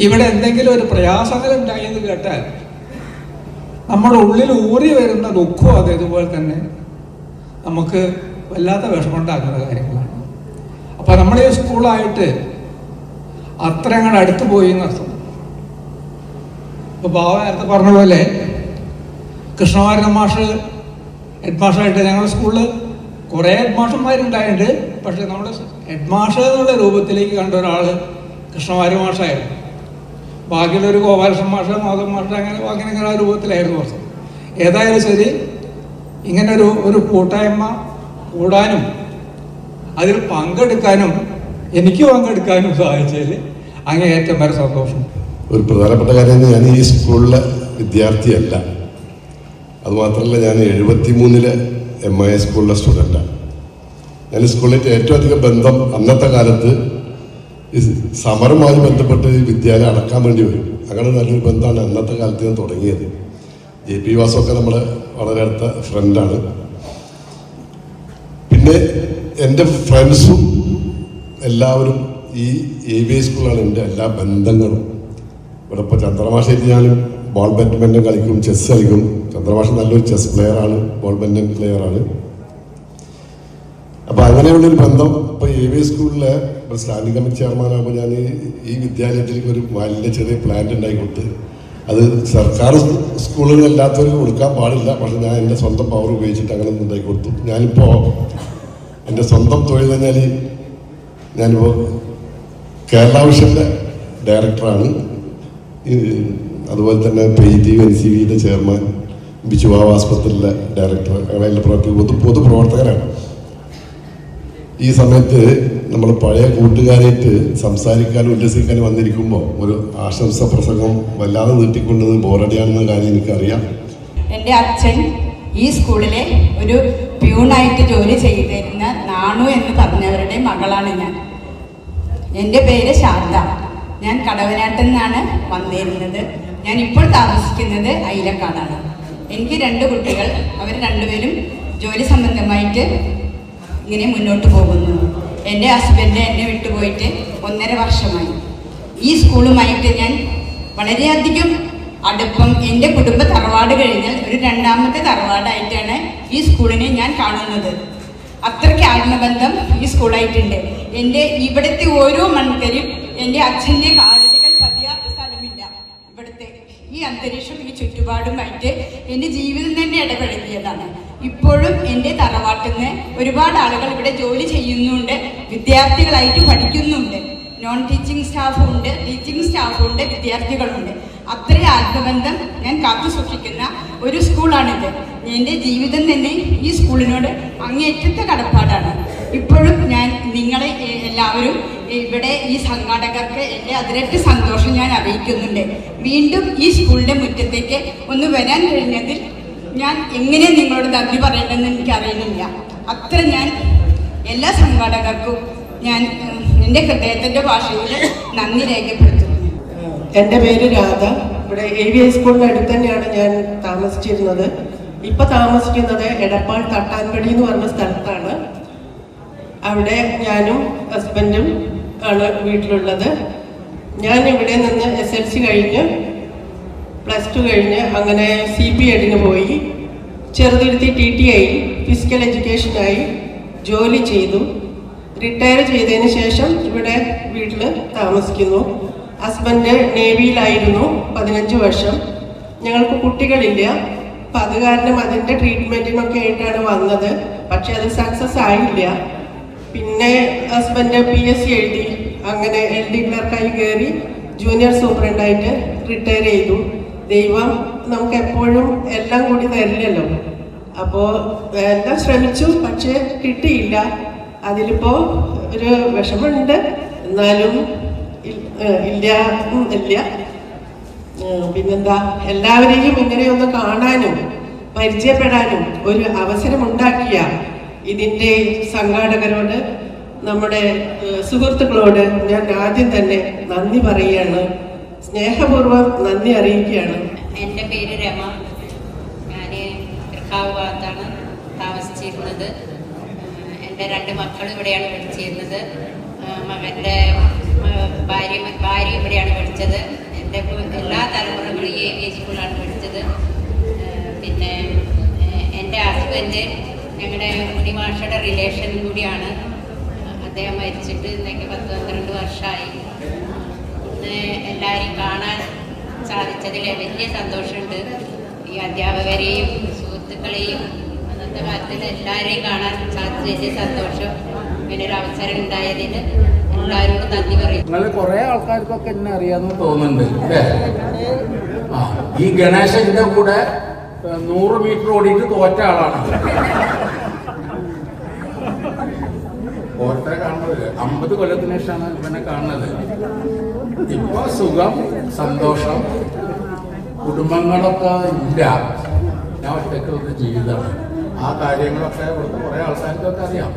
ഇവിടെ എന്തെങ്കിലും ഒരു പ്രയാസങ്ങൾ ഉണ്ടായി എന്ന് കേട്ടാൽ നമ്മുടെ ഉള്ളിൽ ഊറി വരുന്ന ദുഃഖവും അതേതുപോലെ തന്നെ നമുക്ക് വല്ലാത്ത വിഷമമുണ്ടാക്കുന്ന കാര്യങ്ങളാണ്. അപ്പം നമ്മൾ ഈ സ്കൂളായിട്ട് അത്ര അങ്ങോട്ട് അടുത്ത് പോയി എന്നർത്ഥം. ഇപ്പോൾ ബാബ നേരത്തെ പറഞ്ഞ പോലെ കൃഷ്ണമാരൻ മാഷ് ഹെഡ് മാഷായിട്ട് ഞങ്ങളുടെ സ്കൂളിൽ കുറേ ഹെഡ് മാഷന്മാരുണ്ടായിട്ടുണ്ട്. പക്ഷെ നമ്മുടെ ഹെഡ് മാഷ് എന്നുള്ള രൂപത്തിലേക്ക് കണ്ട ഒരാൾ കൃഷ്ണമാരൻ മാഷായിരുന്നു. ബാക്കിയുള്ളൊരു ഗോപാലകൃഷ്ണൻ മാഷ്, മാധവൻ മാഷ്, അങ്ങനെ ആ രൂപത്തിലായിരുന്നു കുറച്ച്. ഏതായാലും ശരി, ഇങ്ങനെ ഒരു കൂട്ടായ്മ കൂടാനും അതിൽ പങ്കെടുക്കാനും എനിക്ക് പങ്കെടുക്കാനും സാധിച്ചതിൽ അങ്ങേയറ്റം വരെ സന്തോഷം. ഒരു പ്രധാനപ്പെട്ട കാര്യം, ഞാൻ ഈ സ്കൂളിലെ വിദ്യാർത്ഥിയല്ല. അതുമാത്രമല്ല, ഞാൻ 73-ലെ MIA സ്കൂളിലെ സ്റ്റുഡൻ്റാണ്. ഞാൻ സ്കൂളിലേക്ക് ഏറ്റവും അധികം ബന്ധം അന്നത്തെ കാലത്ത് ഈ സമരവുമായി ബന്ധപ്പെട്ട് ഈ വിദ്യാലയം അടക്കാൻ വേണ്ടി വരും. അങ്ങനെ നല്ലൊരു ബന്ധമാണ് അന്നത്തെ കാലത്ത് ഞാൻ തുടങ്ങിയത്. JP വാസൊക്കെ നമ്മുടെ വളരെ അടുത്ത ഫ്രണ്ടാണ്. പിന്നെ എൻ്റെ ഫ്രണ്ട്സും എല്ലാവരും ഈ AVA സ്കൂളാണ് എൻ്റെ എല്ലാ ബന്ധങ്ങളും. ഇവിടെ ഇപ്പോൾ ചന്ദ്രമാഷായിട്ട് ഞാൻ ബോൾ ബാഡ്മിൻ്റൺ കളിക്കും, ചെസ് കളിക്കും. ചന്ദ്രമാഷ് നല്ലൊരു ചെസ് പ്ലെയറാണ്, ബോൾ ബാഡ്മിൻ്റൺ പ്ലെയറാണ്. അപ്പോൾ അങ്ങനെയുള്ളൊരു ബന്ധം ഇപ്പോൾ AVA സ്കൂളിലെ സ്റ്റാൻഡിംഗ് കമ്മിറ്റി ചെയർമാനാകുമ്പോൾ ഞാൻ ഈ വിദ്യാലയത്തിലേക്ക് ഒരു വലിയ ചെറിയ പ്ലാന്റ് ഉണ്ടായിക്കൊടുത്ത്, അത് സർക്കാർ സ്കൂളുകളല്ലാത്തവർക്ക് കൊടുക്കാൻ പാടില്ല. പക്ഷെ ഞാൻ എൻ്റെ സ്വന്തം പവർ ഉപയോഗിച്ചിട്ട് അങ്ങനെ ഉണ്ടാക്കി കൊടുത്തു. ഞാനിപ്പോൾ എൻ്റെ സ്വന്തം തൊഴിൽ പറഞ്ഞാൽ ഞാനിപ്പോൾ കേരള വിഷൻ്റെ ഡയറക്ടറാണ്. അതുപോലെ തന്നെ PTV NCVയുടെ ചെയർമാൻ, ബിജുബാബ ആസ്പത്രിയിലെ ഡയറക്ടർ, അങ്ങനെ പൊതുപ്രവർത്തകരാണ്. ഈ സമയത്ത് നമ്മൾ പഴയ കൂട്ടുകാരായിട്ട് സംസാരിക്കാനും ഉല്ലസിക്കാനും വന്നിരിക്കുമ്പോൾ ഒരു ആശംസ പ്രസംഗം വല്ലാതെ നീട്ടിക്കൊണ്ടത് ബോറടിയാണെന്ന കാര്യം എനിക്കറിയാം. എൻ്റെ അച്ഛൻ ഈ സ്കൂളിലെ ഒരു പ്യൂണായിട്ട് ജോലി ചെയ്തിരുന്ന നാണു എന്ന് പറഞ്ഞവരുടെ മകളാണ് ഞാൻ. എൻ്റെ പേര് ശാന്ത. ഞാൻ കടവനാട്ടിൽ നിന്നാണ് വന്നിരുന്നത്. ഞാൻ ഇപ്പോൾ താമസിക്കുന്നത് അയിലക്കാടാണ്. എനിക്ക് 2 കുട്ടികൾ. അവർ രണ്ടുപേരും ജോലി സംബന്ധമായിട്ട് ഇങ്ങനെ മുന്നോട്ട് പോകുന്നു. എൻ്റെ ഹസ്ബൻഡ് എന്നെ വിട്ടുപോയിട്ട് 1.5 വർഷമായി. ഈ സ്കൂളുമായിട്ട് ഞാൻ വളരെയധികം അടുപ്പം, എൻ്റെ കുടുംബ തറവാട് കഴിഞ്ഞാൽ ഒരു 2ാമത്തെ തറവാടായിട്ടാണ് ഈ സ്കൂളിനെ ഞാൻ കാണുന്നത്. അത്രയ്ക്ക് ആത്മബന്ധം ഈ സ്കൂളായിട്ടുണ്ട്. എൻ്റെ ഇവിടുത്തെ ഓരോ മൺകരും എൻ്റെ അച്ഛൻ്റെ കാലടികൾ പതിയാത്ത സ്ഥലമില്ല. ഇവിടുത്തെ ഈ അന്തരീക്ഷം, ഈ ചുറ്റുപാടുമായിട്ട് എൻ്റെ ജീവിതം തന്നെ ഇടപഴകിയതാണ്. ഇപ്പോഴും എൻ്റെ തറവാട്ടിൽ നിന്ന് ഒരുപാട് ആളുകൾ ഇവിടെ ജോലി ചെയ്യുന്നുണ്ട്, വിദ്യാർത്ഥികളായിട്ട് പഠിക്കുന്നുണ്ട്. നോൺ ടീച്ചിങ് സ്റ്റാഫും ഉണ്ട്, ടീച്ചിങ് സ്റ്റാഫും ഉണ്ട്, വിദ്യാർത്ഥികളുണ്ട്. അത്രയും ആത്മബന്ധം ഞാൻ കാത്തു സൂക്ഷിക്കുന്ന ഒരു സ്കൂളാണിത്. എൻ്റെ ജീവിതം തന്നെ ഈ സ്കൂളിനോട് അങ്ങേയറ്റത്തെ കടപ്പാടാണ്. ഇപ്പോഴും ഞാൻ നിങ്ങളെ എല്ലാവരും ഇവിടെ ഈ സംഘാടകർക്ക് എൻ്റെ അതിരട്ട് സന്തോഷം ഞാൻ അറിയിക്കുന്നുണ്ട്. വീണ്ടും ഈ സ്കൂളിൻ്റെ മുറ്റത്തേക്ക് ഒന്ന് വരാൻ കഴിഞ്ഞതിൽ ഞാൻ എങ്ങനെ നിങ്ങളോട് നന്ദി പറയണമെന്ന് എനിക്കറിയുന്നില്ല. അത്ര ഞാൻ എല്ലാ സംഘാടകർക്കും ഞാൻ എൻ്റെ ഹൃദയത്തിൻ്റെ ഭാഷയിൽ നന്ദി രേഖപ്പെടുത്തുന്നു. എൻ്റെ പേര് രാധ. ഇവിടെ AVA സ്കൂളിൻ്റെ അടുത്ത് തന്നെയാണ് ഞാൻ താമസിച്ചിരുന്നത്. ഇപ്പം താമസിക്കുന്നത് എടപ്പാൾ തട്ടാൻപടി എന്ന് പറഞ്ഞ സ്ഥലത്താണ്. അവിടെ ഞാനും ഹസ്ബൻഡും ആണ് വീട്ടിലുള്ളത്. ഞാൻ ഇവിടെ നിന്ന് SLC കഴിഞ്ഞ് +2 കഴിഞ്ഞ് അങ്ങനെ CPED പോയി. ചെറുതുരുത്തി TTI ഫിസിക്കൽ എഡ്യൂക്കേഷനായി ജോലി ചെയ്തു. റിട്ടയർ ചെയ്തതിന് ശേഷം ഇവിടെ വീട്ടിൽ താമസിക്കുന്നു. ഹസ്ബൻഡ് നേവിയിലായിരുന്നു 15 വർഷം. ഞങ്ങൾക്ക് കുട്ടികളില്ല. അപ്പം അത് കാരണം അതിൻ്റെ ട്രീറ്റ്മെൻറ്റിനൊക്കെ ആയിട്ടാണ് വന്നത്. പക്ഷെ അത് സക്സസ് ആയില്ല. പിന്നെ ഹസ്ബൻഡ് PSC എഴുതി, അങ്ങനെ LD ക്ലർക്കായി കയറി ജൂനിയർ സൂപ്രണ്ടായിട്ട് റിട്ടയർ ചെയ്തു. ദൈവം നമുക്ക് എപ്പോഴും എല്ലാം കൂടി തരില്ലല്ലോ. അപ്പോൾ എല്ലാം ശ്രമിച്ചു, പക്ഷേ കിട്ടിയില്ല. അതിലിപ്പോൾ ഒരു വിഷമമുണ്ട്, എന്നാലും ഇല്ല. പിന്നെന്താ, എല്ലാവരെയും ഇങ്ങനെയൊന്ന് കാണാനും പരിചയപ്പെടാനും ഒരു അവസരമുണ്ടാക്കിയ ഇതിൻ്റെ സംഘാടകരോട്, നമ്മുടെ സുഹൃത്തുക്കളോട് ഞാൻ ആദ്യം തന്നെ നന്ദി പറയുകയാണ്, സ്നേഹപൂർവ്വം നന്ദി അറിയിക്കുകയാണ്. എൻ്റെ പേര് രമ. ഞാൻ തൃക്കാവ് ഭാഗത്താണ് താമസിച്ചിരുന്നത്. എൻ്റെ 2 മക്കളും ഇവിടെയാണ് പഠിച്ചിരുന്നത്. മകൻ്റെ ഭാര്യ ഇവിടെയാണ് പഠിച്ചത്. എൻ്റെ എല്ലാ തലമുറകളും AVA സ്കൂളിലാണ് പഠിച്ചത്. പിന്നെ എൻ്റെ ഹസ്ബൻഡ് ഞങ്ങളുടെ മുനിമാഷയുടെ റിലേഷൻ കൂടിയാണ്. അദ്ദേഹം മരിച്ചിട്ട് ഇന്നേക്ക് 10-12 വർഷമായി. ഇന്ന് എല്ലാവരെയും കാണാൻ സാധിച്ചതിൽ വലിയ സന്തോഷമുണ്ട്. ഈ അധ്യാപകരെയും സുഹൃത്തുക്കളെയും അന്നത്തെ കാലത്തിൽ എല്ലാവരെയും കാണാൻ സാധിച്ച വലിയ സന്തോഷം. ഇങ്ങനെ ഒരു അവസരം ഉണ്ടായതിന് എല്ലാവരോടും നന്ദി പറയും. നിങ്ങൾ കുറേ ആൾക്കാർക്കൊക്കെ എന്നെ അറിയാമെന്ന് തോന്നുന്നുണ്ട് അല്ലേ? ഈ ഗണേശന്റെ കൂടെ 100 മീറ്റർ ഓടിയിട്ട് തോറ്റ ആളാണ്. ഓർത്തെ കാണുന്നത് 50 കൊല്ലത്തിന് ശേഷമാണ് ഇവനെ കാണുന്നത്. ഇപ്പൊ സുഖം, സന്തോഷം, കുടുംബങ്ങളൊക്കെ ഇല്ല. ഞാൻ ഒറ്റയ്ക്കുള്ള ജീവിതമാണ്. ആ കാര്യങ്ങളൊക്കെ ഇവിടുത്തെ കുറേ ആൾക്കാർക്കൊക്കെ അറിയാം.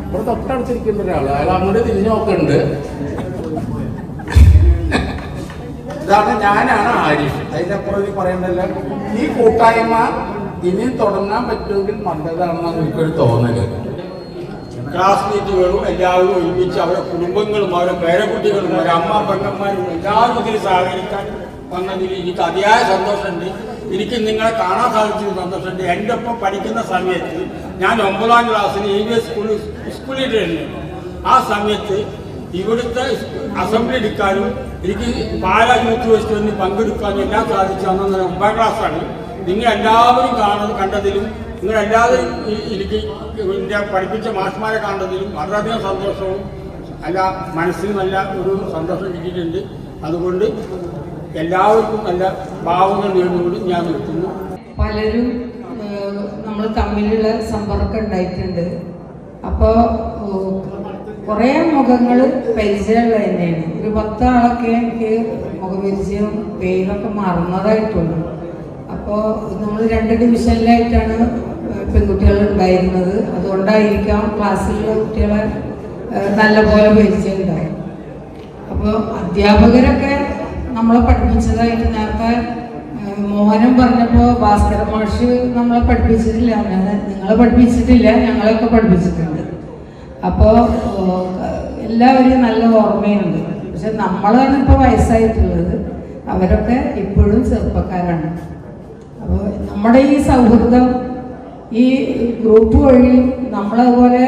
ഇവിടെ തൊട്ടടുത്തിരിക്കുന്ന ഒരാൾ, അയാൾ അങ്ങോട്ട് തിരിഞ്ഞു നോക്കുന്നുണ്ട്. ഇതാണ്, ഞാനാണ് ആരിഫ്. അതിനപ്പുറം പറയണ്ടല്ലോ. ഈ കൂട്ടായ്മ ഇനിയും തുടങ്ങാൻ പറ്റുമെങ്കിൽ നല്ലതാണെന്നാണ് എനിക്കൊരു തോന്നല്. ക്ലാസ്മേറ്റുകളും എല്ലാവരും ഒരുമിച്ച് അവരുടെ കുടുംബങ്ങളും അവരുടെ പേരക്കുട്ടികളും അവരുടെ അമ്മ പെങ്ങന്മാരും എല്ലാവരും ഇതിൽ സഹകരിക്കാൻ വന്നതിൽ എനിക്ക് അതിയായ സന്തോഷമുണ്ട്. എനിക്ക് നിങ്ങളെ കാണാൻ സാധിച്ചത് സന്തോഷമുണ്ട്. എൻ്റെ ഒപ്പം പഠിക്കുന്ന സമയത്ത് ഞാൻ 9ാം ക്ലാസ്സിന് AVA സ്കൂളിലായിരുന്നു. ആ സമയത്ത് ഇവിടുത്തെ അസംബ്ലി എടുക്കാനും എനിക്ക് പാലാ യൂത്ത് ഫെസ്റ്റിവലിന് പങ്കെടുക്കാനും എല്ലാം സാധിച്ചു. അന്ന് 9ാം ക്ലാസ്സാണ്. നിങ്ങളെല്ലാവരും കണ്ടതിലും നിങ്ങളെല്ലാവരും എനിക്ക് പഠിപ്പിച്ച മാഷ്മാരെ കണ്ടതിലും വളരെയധികം സന്തോഷവും മനസ്സിന് നല്ല ഒരു സന്തോഷം കിട്ടിയിട്ടുണ്ട്. അതുകൊണ്ട് എല്ലാവർക്കും നല്ല ഭാവങ്ങൾ നേടുകൊണ്ട് ഞാൻ നിർത്തുന്നു. പലരും നമ്മൾ തമ്മിലുള്ള സമ്പർക്കം ഉണ്ടായിട്ടുണ്ട്. അപ്പോൾ കുറേ മുഖങ്ങൾ പരിചയമുള്ള തന്നെയാണ്. ഒരു 10 ആളൊക്കെ എനിക്ക് മുഖപരിചയം പേരൊക്കെ മറന്നതായിട്ടുള്ളൂ. അപ്പോൾ നമ്മൾ 2 ഡിവിഷനിലായിട്ടാണ് പെൺകുട്ടികൾ ഉണ്ടായിരുന്നത്. അതുകൊണ്ടായിരിക്കാം ക്ലാസ്സിലുള്ള കുട്ടികളെ നല്ലപോലെ പരിചയം ഉണ്ടായി. അപ്പോൾ അധ്യാപകരൊക്കെ നമ്മളെ പഠിപ്പിച്ചതായിട്ട് നേരത്തെ മോഹനം പറഞ്ഞപ്പോൾ ഭാസ്കര മാഷ് നമ്മളെ പഠിപ്പിച്ചിട്ടില്ല. നിങ്ങളെ പഠിപ്പിച്ചിട്ടില്ല, ഞങ്ങളെയൊക്കെ പഠിപ്പിച്ചിട്ടുണ്ട്. അപ്പോൾ എല്ലാവരും നല്ല ഓർമ്മയുണ്ട്. പക്ഷെ നമ്മളാണ് ഇപ്പോൾ വയസ്സായിട്ടുള്ളത്. അവരൊക്കെ ഇപ്പോഴും ചെറുപ്പക്കാരാണ്. അപ്പോൾ നമ്മുടെ ഈ സൗഹൃദം ഈ ഗ്രൂപ്പ് വഴി നമ്മളതുപോലെ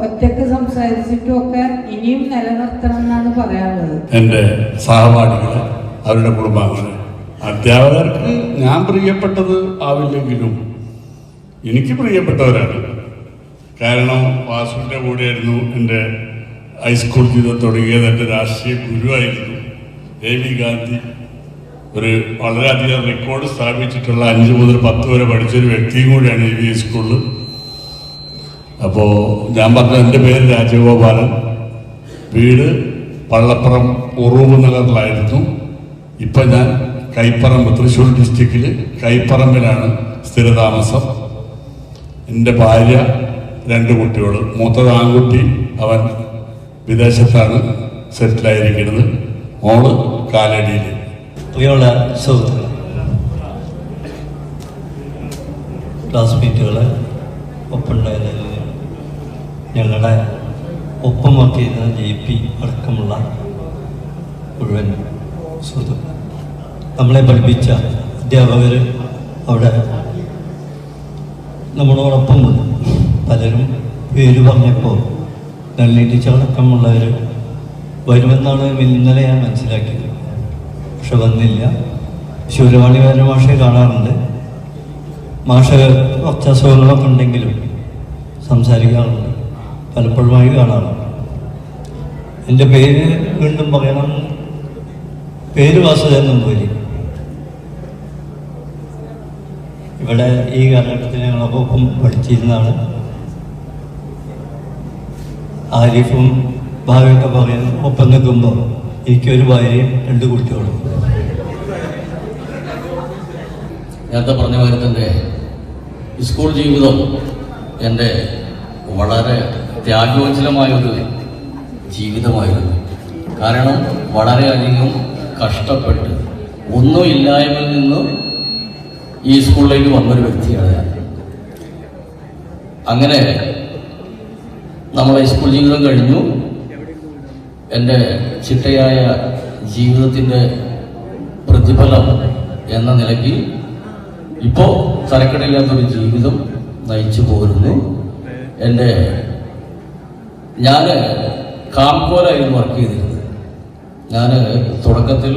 ഒറ്റയ്ക്ക് സംസാരിച്ചിട്ടുമൊക്കെ ഇനിയും നിലനിർത്തണം എന്നാണ് പറയാനുള്ളത്. എൻ്റെ സഹപാഠികൾ, അവരുടെ കുടുംബാംഗങ്ങൾ, അധ്യാപകർക്ക് ഞാൻ പ്രിയപ്പെട്ടത് ആവില്ലെങ്കിലും എനിക്ക് പ്രിയപ്പെട്ടവരാണ്. കാരണം വാസുവിൻ്റെ കൂടെയായിരുന്നു എൻ്റെ ഹൈസ്കൂൾ ജീവിതം തുടങ്ങിയത്. എൻ്റെ രാഷ്ട്രീയ ഗുരുവായിരുന്നു AV ഗാന്ധി. ഒരു വളരെയധികം റെക്കോർഡ് സ്ഥാപിച്ചിട്ടുള്ള 5 മുതൽ 10 വരെ പഠിച്ചൊരു വ്യക്തിയും കൂടിയാണ് AV സ്കൂളിൽ. അപ്പോൾ ഞാൻ പറഞ്ഞ എൻ്റെ പേര് രാജഗോപാലൻ. വീട് പള്ളപ്പുറം ഉറൂബ് നഗറിലായിരുന്നു. ഇപ്പം ഞാൻ കൈപ്പറമ്പ്, തൃശ്ശൂർ ഡിസ്ട്രിക്റ്റിൽ കൈപ്പറമ്പിലാണ് സ്ഥിരതാമസം. എൻ്റെ ഭാര്യ, 2 കുട്ടികൾ. മൂത്തത് ആൺകുട്ടി, അവൻ വിദേശത്താണ് സെറ്റിലായിരിക്കുന്നത്. മോള് കാലടിയിൽ. പ്രിയമുള്ള സുഹൃത്തുക്കളെ, ക്ലാസ്മേറ്റുകളെ, ഒപ്പമുണ്ടായിരുന്ന ഞങ്ങളുടെ ഒപ്പം വർക്ക് ചെയ്യുന്ന JP അടക്കമുള്ള മുഴുവൻ സുഹൃത്തുക്കൾ, നമ്മളെ പഠിപ്പിച്ച അധ്യാപകർ, അവിടെ നമ്മളോടൊപ്പമുണ്ട്. പലരും പേര് പറഞ്ഞപ്പോൾ നല്ലി ടീച്ചറടക്കമുള്ളവർ വരുമെന്നാണ് ഇന്നലെ ഞാൻ മനസ്സിലാക്കിയത്. പക്ഷെ വന്നില്ല. ശൂരവാണി വേദന മാഷെ കാണാറുണ്ട്. മാഷ കുറച്ച് അസുഖങ്ങളൊക്കെ ഉണ്ടെങ്കിലും സംസാരിക്കാറുണ്ട്, പലപ്പോഴുമായി കാണാറുണ്ട്. എൻ്റെ പേര് വീണ്ടും പറയണം, പേര് വാസുദേവൻ നമ്പൂതിരി. ഇവിടെ ഈ കാലഘട്ടത്തിൽ ഞങ്ങളൊക്കെ ഒപ്പം പഠിച്ചിരുന്നതാണ്. ആരിഫും ഭാവിയൊക്കെ പറയാൻ ഒപ്പം നിൽക്കുമ്പോൾ എനിക്കൊരു ഭാര്യയും 2 കുട്ടികളും. നേരത്തെ പറഞ്ഞ മാതിരി തന്നെ സ്കൂൾ ജീവിതം എൻ്റെ വളരെ ത്യാഗോജ്വലമായൊരു ജീവിതമായിരുന്നു. കാരണം വളരെയധികം കഷ്ടപ്പെട്ട് ഒന്നുമില്ലായ്മയിൽ നിന്നും ഈ സ്കൂളിലേക്ക് വന്നൊരു വ്യക്തിയാണ് ഞാൻ. അങ്ങനെ നമ്മളെ സ്കൂൾ ജീവിതം കഴിഞ്ഞു. എൻ്റെ ചിട്ടയായ ജീവിതത്തിൻ്റെ പ്രതിഫലം എന്ന നിലയ്ക്ക് ഇപ്പോൾ തരക്കെടില്ലാത്തൊരു ജീവിതം നയിച്ചു പോരുന്നു. ഞാൻ കാംകോലായിരുന്നു വർക്ക് ചെയ്തിരുന്നത്. ഞാൻ തുടക്കത്തിൽ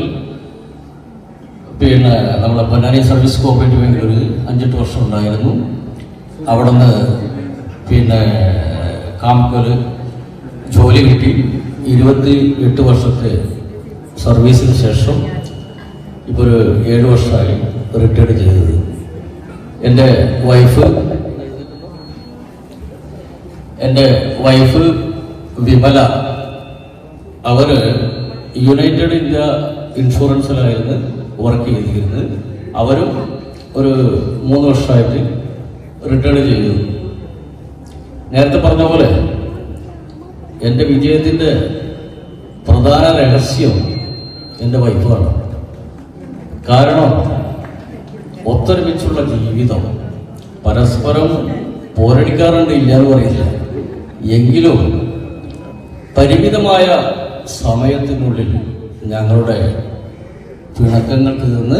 പിന്നെ നമ്മളെ പൊന്നാനി സർവീസ് കോപ്പറേറ്റീവ് ബാങ്കിൽ ഒരു 5-8 വർഷം ഉണ്ടായിരുന്നു. അവിടെ നിന്ന് പിന്നെ കാംകോല് ജോലി കിട്ടി. 28 വർഷത്തെ സർവീസിന് ശേഷം ഇപ്പോൾ ഒരു 7 വർഷമായി റിട്ടയർഡ് ചെയ്തത്. എൻ്റെ വൈഫ് വിമല, അവർ യുണൈറ്റഡ് ഇന്ത്യ ഇൻഷുറൻസിലായിരുന്നു വർക്ക് ചെയ്തിരുന്നത്. അവരും ഒരു 3 വർഷമായിട്ട് റിട്ടയർഡ് ചെയ്തു. നേരത്തെ പറഞ്ഞ പോലെ എൻ്റെ വിജയത്തിൻ്റെ പ്രധാന രഹസ്യം എൻ്റെ വൈഫാണ്. കാരണം ഒത്തൊരുമിച്ചുള്ള ജീവിതം, പരസ്പരം പോരടിക്കാറുണ്ട്, ഇല്ലാന്ന് പറയില്ല. എങ്കിലും പരിമിതമായ സമയത്തിനുള്ളിൽ ഞങ്ങളുടെ പിണക്കങ്ങൾ തീർന്ന്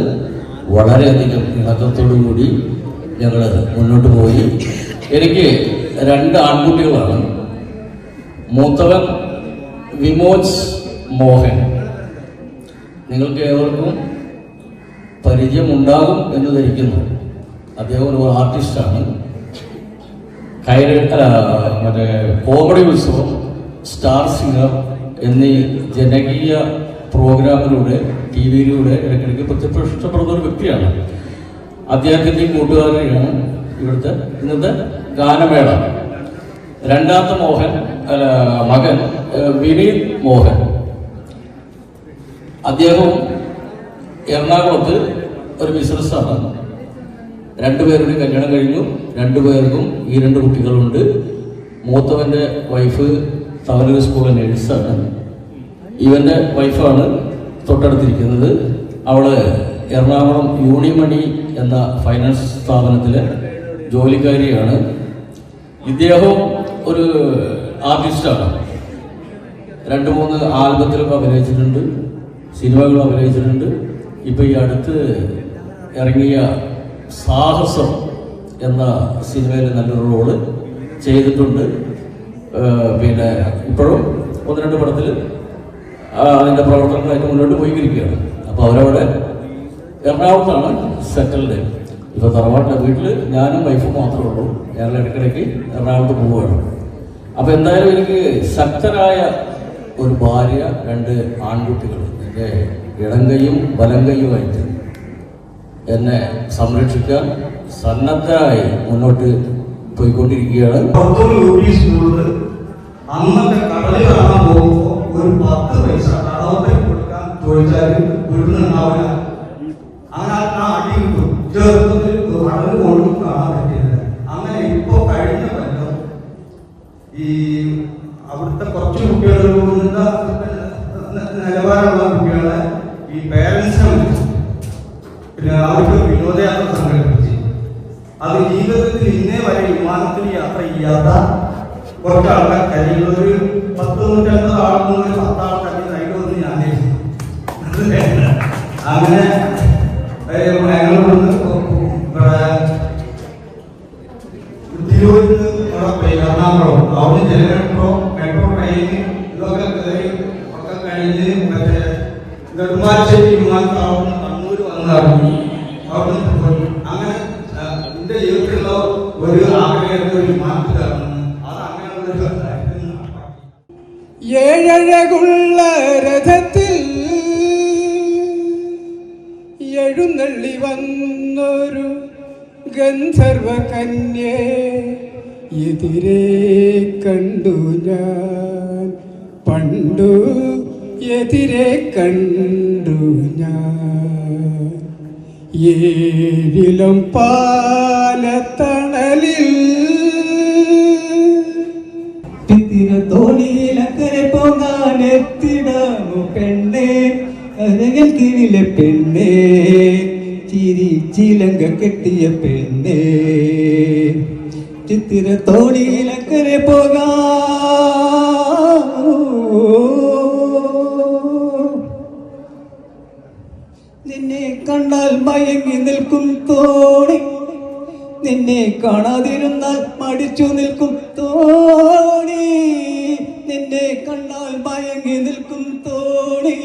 വളരെയധികം ഇണക്കത്തോടു കൂടി ഞങ്ങൾ മുന്നോട്ട് പോയി. എനിക്ക് 2 ആൺകുട്ടികളാണ്. മൂത്തവൻ വിമോജ് മോഹൻ. നിങ്ങൾക്ക് ഏവർക്കും പരിചയമുണ്ടാകും എന്ന് ധരിക്കുന്നു. അദ്ദേഹം ഒരു ആർട്ടിസ്റ്റാണ്. മറ്റേ കോമഡി ഉത്സവം, സ്റ്റാർ സിംഗർ എന്നീ ജനകീയ പ്രോഗ്രാമിലൂടെ TV-യിലൂടെ ഇടയ്ക്കിടയ്ക്ക് പ്രത്യക്ഷപ്പെടുന്ന ഒരു വ്യക്തിയാണ്. അദ്ദേഹത്തിൻ്റെയും കൂട്ടുകാരനെയാണ് ഇന്നത്തെ ഗാനമേള. രണ്ടാമത്തെ മകൻ വിനീത് മോഹൻ. അദ്ദേഹവും എറണാകുളത്ത് ഒരു ബിസിനസ്സാണ്. 2 പേരുടെ കല്യാണം കഴിഞ്ഞു. 2 പേർക്കും ഈ 2 കുട്ടികളുണ്ട്. മൂത്തവൻ്റെ വൈഫ് തവനൂർ സ്കൂളിലെ നേഴ്സാണ്. ഇവൻ്റെ വൈഫാണ് തൊട്ടടുത്തിരിക്കുന്നത്. അവള് എറണാകുളം യൂണിമണി എന്ന ഫൈനാൻസ് സ്ഥാപനത്തിലെ ജോലിക്കാരിയാണ്. ഇദ്ദേഹം ഒരു ആർട്ടിസ്റ്റാണ്. 2-3 ആൽബത്തിലൊക്കെ അഭിനയിച്ചിട്ടുണ്ട്, സിനിമകൾ അഭിനയിച്ചിട്ടുണ്ട്. ഇപ്പം ഈ അടുത്ത് ഇറങ്ങിയ സാഹസം എന്ന സിനിമയിൽ നല്ലൊരു റോള് ചെയ്തിട്ടുണ്ട്. പിന്നെ ഇപ്പോഴും 1-2 പടത്തിൽ അതിൻ്റെ പ്രവർത്തനങ്ങളായിട്ട് മുന്നോട്ട് പോയിക്കൊണ്ടിരിക്കുകയാണ്. അപ്പോൾ അവരവിടെ എറണാകുളത്താണ് സെറ്റിൽഡ്. ഇപ്പോൾ തറവാട്ടിലെ വീട്ടിൽ ഞാനും വൈഫും മാത്രമേ ഉള്ളൂ. ഞങ്ങൾ ഇടയ്ക്കിടയ്ക്ക് എറണാകുളത്ത് പോവുകയാണ്. അപ്പോൾ എന്തായാലും എനിക്ക് ശക്തരായ ഒരു ഭാര്യ, 2 ആൺകുട്ടികൾ, എൻ്റെ ഇടങ്കയും വലങ്കയുമായിട്ട് എന്നെ സംരക്ഷിക്കാൻ സന്നദ്ധരായി മുന്നോട്ട് പോയിക്കൊണ്ടിരിക്കുകയാണ്. അന്നത്തെ കടലിൽ കാണാൻ പോകുമ്പോൾ ഒരു 10 പൈസ കടവത്തിൽ കൊടുക്കാൻ ചോദിച്ചാൽ വീട്ടിലുണ്ടാവില്ല. അങ്ങനെ ആ അടി കിട്ടും. ചെറുപ്പത്തിൽ കടൽ കൊണ്ടും കാണാൻ പറ്റിയത്. അങ്ങനെ ഇപ്പൊ കഴിഞ്ഞ കൊല്ലം ഈ അവിടുത്തെ കുറച്ച് കുട്ടികൾ നിലവാരമുള്ള കുട്ടികളെ ഈ പേരൻസിനെ വിളിച്ചു. പിന്നെ അവർക്ക് വിനോദയാത്ര സംഘടിപ്പിച്ച് അത് ജീവിതത്തിൽ ഇന്നേ വരെ വിമാനത്തിൽ യാത്ര ചെയ്യാത്ത കുറച്ച് ആൾക്കാർ കയ്യിൽ ഒരു 10-150 ആളുകൾ 10 ആൾക്കാർ കയ്യിലൊന്ന് ഞാൻ അങ്ങനെ ഞങ്ങൾ തിരുവനന്തപുരത്ത് എറണാകുളം അവിടെ ജനറേറ്ററോ മെട്രോ ട്രെയിന് ഇതൊക്കെ കയറി ഒക്കെ കഴിഞ്ഞ് മറ്റേ നെടുമ്പാശ്ശേരി വിമാനത്താവളം കണ്ണൂർ വന്നിറങ്ങി അവിടെ അങ്ങനെ എൻ്റെ ജീവിതത്തിലുള്ള ഒരു ആഗ്രഹത്തെ ഒരു മാറ്റി തരണം അത് അങ്ങനെയുള്ളൊരു ഏഴഴകുള്ള രഥത്തിൽ എഴുന്നള്ളി വന്നൊരു ഗന്ധർവ കന്യേ എതിരെ കണ്ടു ഞാൻ പണ്ടു എതിരെ കണ്ടു ഞാൻ ഏഴിലും പാലത്തണലിൽ തോണിയിലക്കരെ പോകാനെത്തിടാമോ പെണ്ണേ അരകൽ കീഴിലെ പെണ്ണേ ചിരിച്ചിലങ്ക കെട്ടിയ പെണ്ണേ ചിത്തിര തോണിയിലക്കരെ പോകാ നിന്നെ കണ്ടാൽ മയങ്ങി നിൽക്കും തോണി നിന്നെ കാണാതിരുന്നാൽ മടിച്ചു നിൽക്കും തോണി നിന്നെ കണ്ടാൽ മയങ്ങി നിൽക്കും തോണി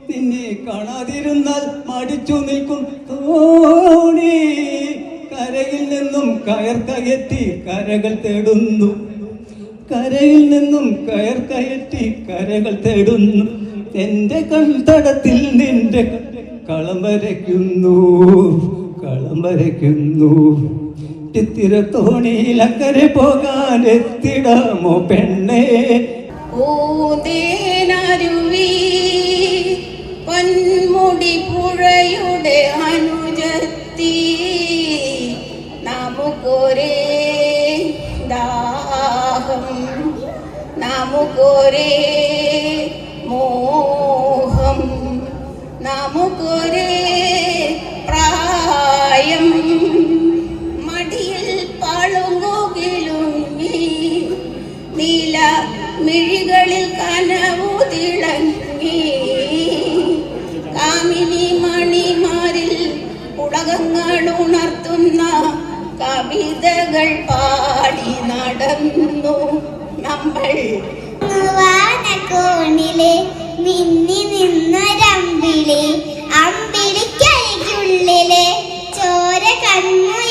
നിന്നെ കാണാതിരുന്നാൽ മടിച്ചു നിൽക്കും തോണി കരയിൽ നിന്നും കയർ കയറ്റി കരകൾ തേടുന്നു കരയിൽ നിന്നും കയർ കയറ്റി കരകൾ തേടുന്നു എന്റെ കൺതടത്തിൽ നിന്റെ കളം വരയ്ക്കുന്നു കളം വരയ്ക്കുന്നു ചിത്തിര തോണിയിൽ അക്കരെ പോകാൻ എത്തിടാമോ പെണ്ണേ ഊതേനരുവി പൊന്മുടി പുഴയുടെ അനുജത്തി നമുക്കൊരേ ദാഹം നമുക്കൊരേ മോഹം നമുക്കൊരേ പ്രായം മടിയിൽ പളുങ്കുകിലുങ്ങി നീല മിഴികളിൽ കനവു തിളങ്ങി കാമിനി മണിമാരിൽ ഉലകങ്ങൾ ഉണർത്തുന്ന കവിതകൾ പാടി നടന്നു നമ്മൾ കോണിലെ മിന്നി നിന്നൊരമ്പിളി അമ്പിളിക്കരിക്കുള്ളിലെ ചോര കണ്ണു